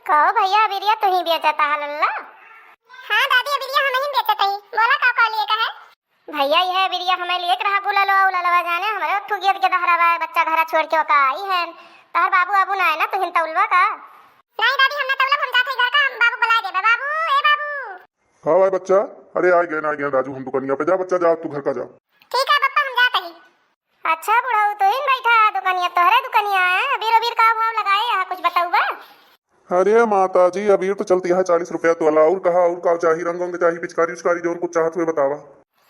कहो भैया अबिरिया तू ही बेचता है लल्ला। हाँ दादी अबिरिया हम ही बेचता ही। बोला का लिए का है भैया यह अबिरिया हमें लिए रहा गुलालो उलालवा जाने हमारे ठुगियत के दहरावा बच्चा घर छोड़ के का आई है तार बाबू अबू ना है ना तू हिन तौलवा का नहीं दादी हमने तौला हम जाते घर का हम बाबू बुला दे बाबू ए बाबू। हाँ भाई बच्चा, अरे आ गए राजू, हम दुकानिया पे जा बच्चा, जा तू घर का जा। ठीक है पापा हम जाते ही। अच्छा बुढ़ाऊ तो इन बैठा दुकानिया तोहरे दुकानिया है अबीर अबीर का भाव लगाए यहाँ कुछ बताऊ बा। अरे माता जी अबीर तो चलती है 40 रुपया तोला, और कहा और का चाहिए, रंग रंग चाहिए, पिचकारी उचकारी जो कुछ चाहत हुए बतावा।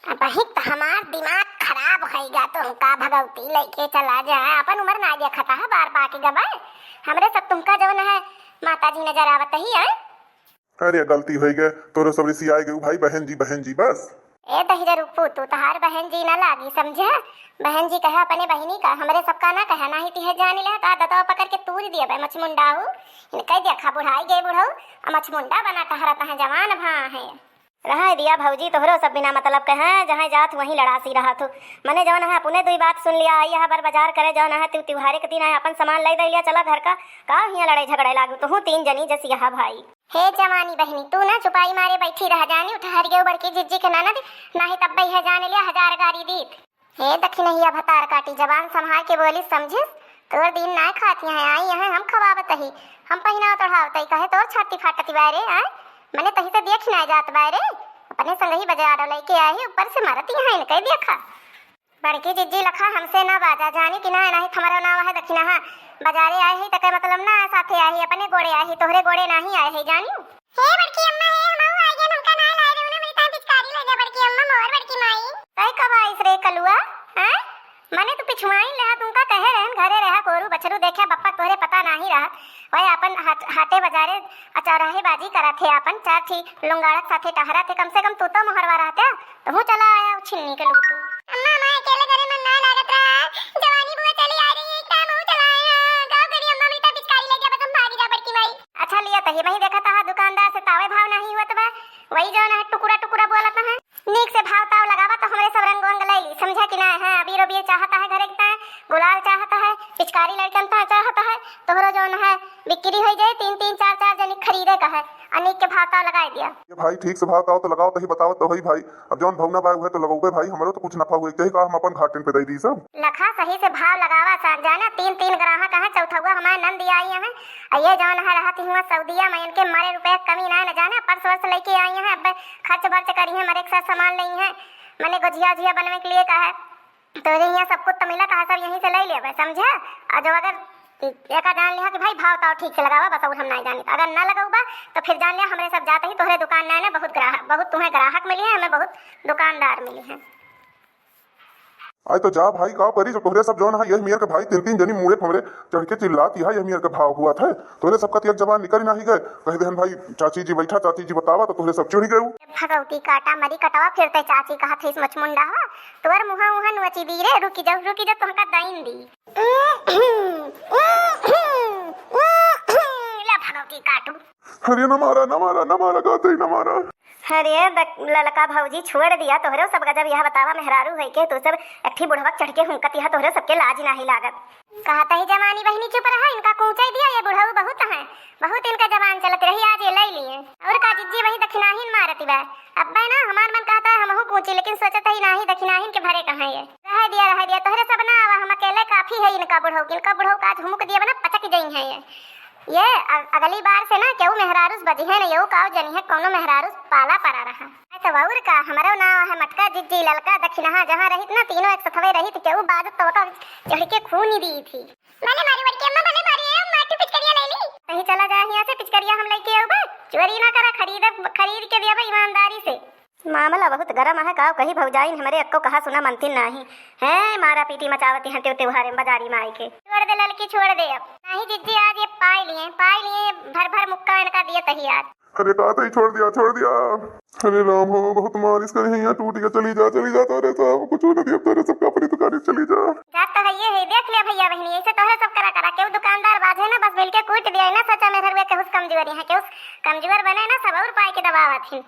अब हित हमार दिमाग खराब होएगा तो हमका भगवती लेके चला जाए अपन उम्र ना देखता है बार पाके गवाए हमरे सब तुमका जवन है माता जी नजर आवत ही है। अरे गलती हो गए तोरे सब सी आए गए भाई बहन जी बस। ए दहिरा रुपू तू तहार बहन जी ना लागी समझे, बहन जी कहे अपने बहनी का हमरे सबका ना कहे ना ही तिहे जान ले ता दतवा पकड़ के तूर दिए बे मछमुंडा हूं इनके देखा बुढ़ाई गए बुढ़ऊ मछमुंडा बना टहरा तह जवान भा है रहा दिया भौजी तोहरो सब बिना मतलब के हैं जहाँ जात वहीं लड़ासी रहा तू मने जवन है पुने दुई बात सुन लिया आई है बर बाजार करे जवन है तू त्योहारे के दिन है अपन सामान ले दे लिया चला घर का हियां लड़ाई झगड़े लागू तो हूं तीन जनी जैसी यहाँ भाई। हे जवानी बहनी तू ना छुपाई मारे बैठी रह जानी उठहर गए बड़की जिज्जी के ननद नाही तब बई है जाने लिया 1000 गारी दीत। हे दक्षिणहिया भतार काटी जबान संभाल के बोली समझिस तोर दिन ना खाती है आई है हम खवावत ही हम पहिना तोड़ावत कहे तोर छाती फाटती बारे आ मैंने तही से देख ना जात बारे अपने संग ही बाजार लेके आए ऊपर से मारती है इनके देखा बड़की जिज्जी लखा हमसे ना बाजा जानी कि ना नहीं तुम्हारा नाम है दक्षिणा हाँ बाजारे आए ही तक मतलब ना साथे आए अपने गोड़े आए तोहरे गोड़े नहीं आए है जानी। हे बड़की अम्मा हे हम आ गए हमका ना लाए रे मेरी ता पिचकारी ले जा बड़की अम्मा मोर बड़की माई कई कब आइस रे कलुआ हैं माने तू पिछवाई ले तुमका कहे रहन घरे रहा कोरू बछरू देखे बप्पा तोहरे पता नहीं रहा वही अपन हाटे बाजारे अचाराहे बाजी करा थे अपन चार थी लुंगाड़क साथे टहरा थे कम से कम तू तो मोहरवा रहते तो हूं चला आया छिन्नी के लूटू अम्मा मैं अकेले घरे में ना लागत रहा जवानी बुआ चली आ रही है काम हूं चला आया गांव गरी अम्मा मेरी ता पिचकारी ले जा तुम भागी जा बड़की माई। अच्छा लिया तही वही देखा था दुकानदार से तावे भाव नहीं हुआ तो वही जो ना टुकड़ा टुकड़ा बोलता है नीक से भाव ताव लगावा तो हमरे सब रंग वंग ले ली समझा कि ना है अबीर अबीर चाहता है घरे का गुलाल चाहता है पिचकारी लड़कन चाहता है तोहरो जो है बिक्री हो जाए 3-3 4-4 जनी खरीदे का है अनेक के भाव ताव लगाई दिया। ये भाई ठीक से भाव ताव तो लगाओ तही बताओ तो वही भाई अब जौन भवना बाग हुए तो लगोगे भाई हमरो तो कुछ नफा हुए कही का हम अपन घाटन पे दे दी सब लखा सही से भाव लगावा जाना 3-3 ग्राहक है चौथावा हमारे नंदी आई है ये जौन है रहती हुआ सऊदिया में इनके मारे रुपए कमी ना जाना परस वर्ष लेके आई है अब खर्च बर्च करी है मरे एक साथ सामान ली है मैंने गुजिया उजिया बनने के लिए कहा तो यहाँ सब कुछ तो मिला कहा सब यहीं से ले लिया समझा और जो अगर एक जान लिया कि भाई भाव ताव ठीक से लगावा बस हम नहीं जानी अगर ना लगाऊबा तो फिर जान लिया हमरे सब जाते ही तोहरे दुकान ना है बहुत तुम्हें ग्राहक मिली है हमें बहुत दुकानदार मिली है। आज तो जा भाई का परी जो तोहरे सब जौन है यह मेयर के भाई 3-3 जनी मुड़े फमरे चढ़ के चिल्लाती है यह मेयर के भाव हुआ था तोहरे सबका तियक जवान निकल नहीं गए कह देहन भाई चाची जी बैठा चाची जी बतावा तो तोहरे सब चिढ़ गए भगवती काटा मरी कटवा फिरते चाची कहा थे इस मचमुंडा हा तोर मुहा मुहा नोची दी रे रुकी जा तुमका दाइन दी ला भगवती काटू अरे न मारा गाते न मारा अरे ललका भौजी छोड़ दिया तोहरे सब गजब यह बतावा मेहरारू है के तो सब अट्ठी बुढ़वा चढ़ के हुंकत यह तोहरे सबके लाज नहीं लागत कहता ही जवानी बहनी चुप रहा इनका कूचा दिया ये बुढ़ऊ बहुत इनका जवान चलत रही आज ये ले लिए और का जिज्जी वही दक्षिणाहीन मारती बा अब ना हमार मन कहता है हमहू कूची लेकिन सोचत ही नहीं दक्षिणाहीन के भरे कहां ये रह दिया तोहरे सब ना हम अकेले काफी है इनका बुढ़ऊ का हुमुक दिया बना पचक जई है ये अगली बार से ना केहू मेहरारूस बजी है ना यो काव जनी है कोनो मेहरारूस पाला परा रहा तो वौर का हमारो नाम है मटका जिज्जी ललका दक्षिणा जहां रहित ना तीनों एक सथवे रहित केहू बाद तो चढ़ के खून ही दी थी मैंने मारी बड़की अम्मा मैंने मारी है माटी पिचकरिया ले ली कहीं चला जा यहां से पिचकरिया हम लेके आऊबा चोरी ना करा खरीद के दिया ईमानदारी से मामला बहुत गरम है का कहीं भौजाइन हमारे अक्को कहा सुना मनती नहीं है मारा पीटी मचावती हैं त्योहारे में बाजारी में आई के छोड़ दे ललकी छोड़ दे अब नहीं जिज्जी आज ये पाई लिए भर मुक्का इनका दिए तही आज अरे कहते ही छोड़ दिया अरे राम हो बहुत मालिश करे यहाँ टूट के चली जा तोरे सब कुछ न दिया तोरे सब अपनी दुकान चली जा जात तो ये है देख ले भैया बहनी ऐसे तोहरे सब करा के दुकानदार बाजे ना बस मिलके कूट दिया ना सच्चा मेहर वे के उस कमजोरी है के उस कमजोर बने ना सब और पाई के दबावत ही